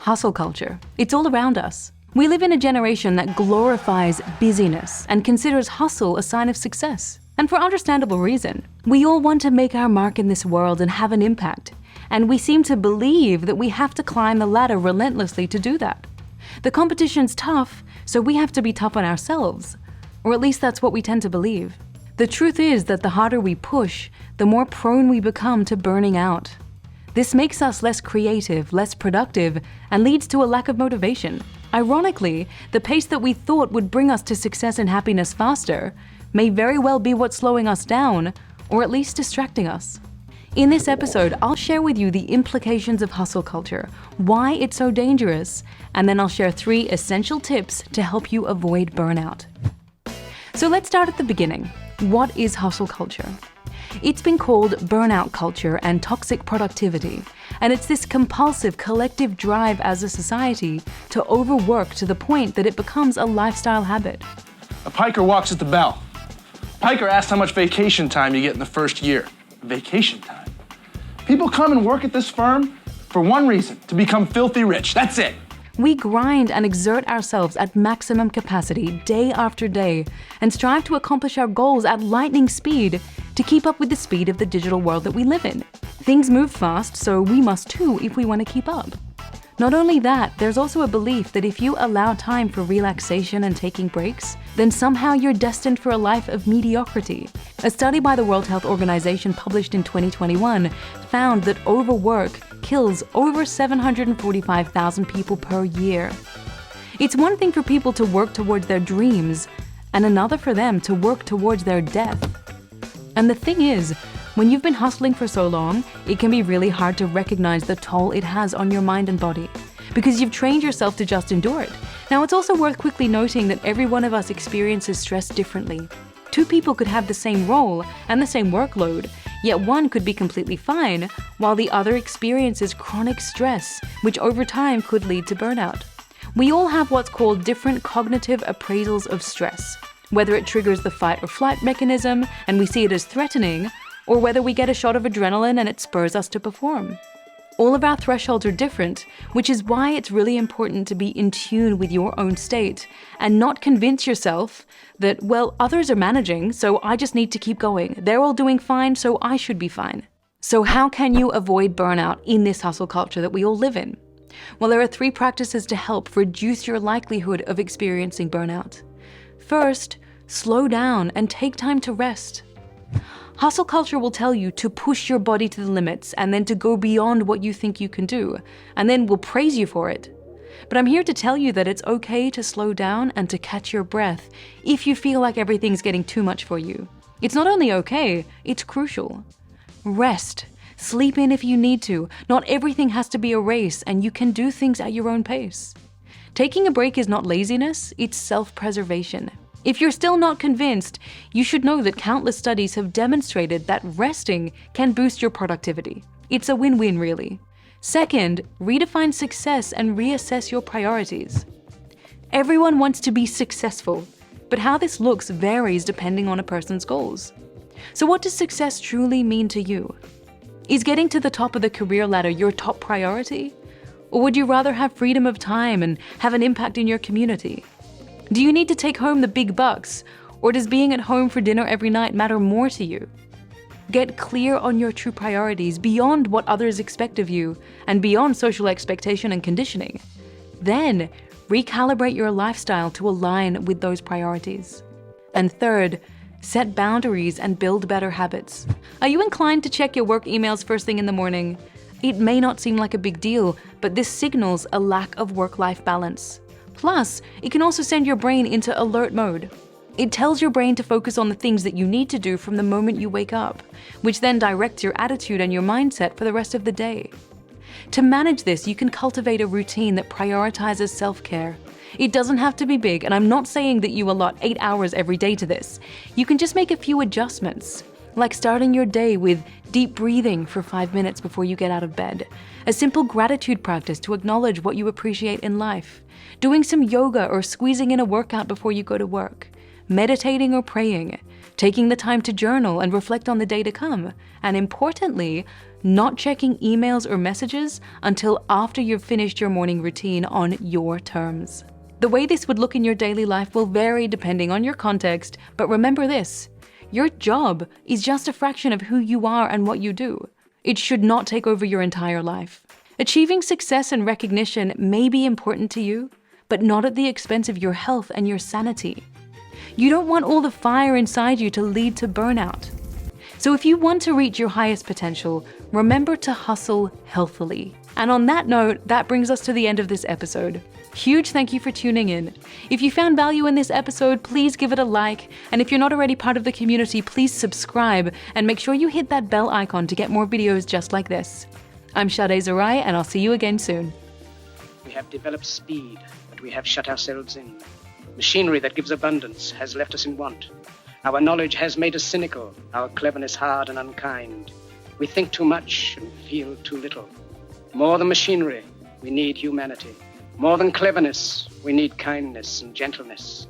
Hustle culture. It's all around us. We live in a generation that glorifies busyness and considers hustle a sign of success. And for understandable reason. We all want to make our mark in this world and have an impact. And we seem to believe that we have to climb the ladder relentlessly to do that. The competition's tough, so we have to be tough on ourselves. Or at least that's what we tend to believe. The truth is that the harder we push, the more prone we become to burning out. This makes us less creative, less productive, and leads to a lack of motivation. Ironically, the pace that we thought would bring us to success and happiness faster may very well be what's slowing us down, or at least distracting us. In this episode, I'll share with you the implications of hustle culture, why it's so dangerous, and then I'll share 3 essential tips to help you avoid burnout. So let's start at the beginning. What is hustle culture? It's been called burnout culture and toxic productivity, and it's this compulsive collective drive as a society to overwork to the point that it becomes a lifestyle habit. A piker walks at the bell. Piker asks how much vacation time you get in the first year. Vacation time. People come and work at this firm for one reason, to become filthy rich. That's it. We grind and exert ourselves at maximum capacity day after day and strive to accomplish our goals at lightning speed to keep up with the speed of the digital world that we live in. Things move fast, so we must too if we want to keep up. Not only that, there's also a belief that if you allow time for relaxation and taking breaks, then somehow you're destined for a life of mediocrity. A study by the World Health Organization published in 2021 found that overwork kills over 745,000 people per year. It's one thing for people to work towards their dreams, and another for them to work towards their death. And the thing is, when you've been hustling for so long, it can be really hard to recognize the toll it has on your mind and body, because you've trained yourself to just endure it. Now, it's also worth quickly noting that every one of us experiences stress differently. 2 people could have the same role and the same workload, yet one could be completely fine, while the other experiences chronic stress, which over time could lead to burnout. We all have what's called different cognitive appraisals of stress, whether it triggers the fight or flight mechanism and we see it as threatening, or whether we get a shot of adrenaline and it spurs us to perform. All of our thresholds are different, which is why it's really important to be in tune with your own state and not convince yourself that, well, others are managing, so I just need to keep going. They're all doing fine, so I should be fine. So how can you avoid burnout in this hustle culture that we all live in? Well, there are 3 practices to help reduce your likelihood of experiencing burnout. First, slow down and take time to rest. Hustle culture will tell you to push your body to the limits and then to go beyond what you think you can do, and then will praise you for it. But I'm here to tell you that it's okay to slow down and to catch your breath if you feel like everything's getting too much for you. It's not only okay, it's crucial. Rest. Sleep in if you need to. Not everything has to be a race, and you can do things at your own pace. Taking a break is not laziness, it's self-preservation. If you're still not convinced, you should know that countless studies have demonstrated that resting can boost your productivity. It's a win-win, really. Second, redefine success and reassess your priorities. Everyone wants to be successful, but how this looks varies depending on a person's goals. So what does success truly mean to you? Is getting to the top of the career ladder your top priority? Or would you rather have freedom of time and have an impact in your community? Do you need to take home the big bucks, or does being at home for dinner every night matter more to you? Get clear on your true priorities beyond what others expect of you and beyond social expectation and conditioning. Then, recalibrate your lifestyle to align with those priorities. And third, set boundaries and build better habits. Are you inclined to check your work emails first thing in the morning? It may not seem like a big deal, but this signals a lack of work-life balance. Plus, it can also send your brain into alert mode. It tells your brain to focus on the things that you need to do from the moment you wake up, which then directs your attitude and your mindset for the rest of the day. To manage this, you can cultivate a routine that prioritizes self-care. It doesn't have to be big, and I'm not saying that you allot 8 hours every day to this. You can just make a few adjustments, like starting your day with deep breathing for 5 minutes before you get out of bed, a simple gratitude practice to acknowledge what you appreciate in life, doing some yoga or squeezing in a workout before you go to work, meditating or praying, taking the time to journal and reflect on the day to come, and importantly, not checking emails or messages until after you've finished your morning routine on your terms. The way this would look in your daily life will vary depending on your context, but remember this: your job is just a fraction of who you are and what you do. It should not take over your entire life. Achieving success and recognition may be important to you, but not at the expense of your health and your sanity. You don't want all the fire inside you to lead to burnout. So if you want to reach your highest potential, remember to hustle healthily. And on that note, that brings us to the end of this episode. Huge thank you for tuning in. If you found value in this episode, please give it a like. And if you're not already part of the community, please subscribe and make sure you hit that bell icon to get more videos just like this. I'm Zahrai, and I'll see you again soon. We have developed speed, but we have shut ourselves in. Machinery that gives abundance has left us in want. Our knowledge has made us cynical, our cleverness hard and unkind. We think too much and feel too little. More than machinery, we need humanity. More than cleverness, we need kindness and gentleness.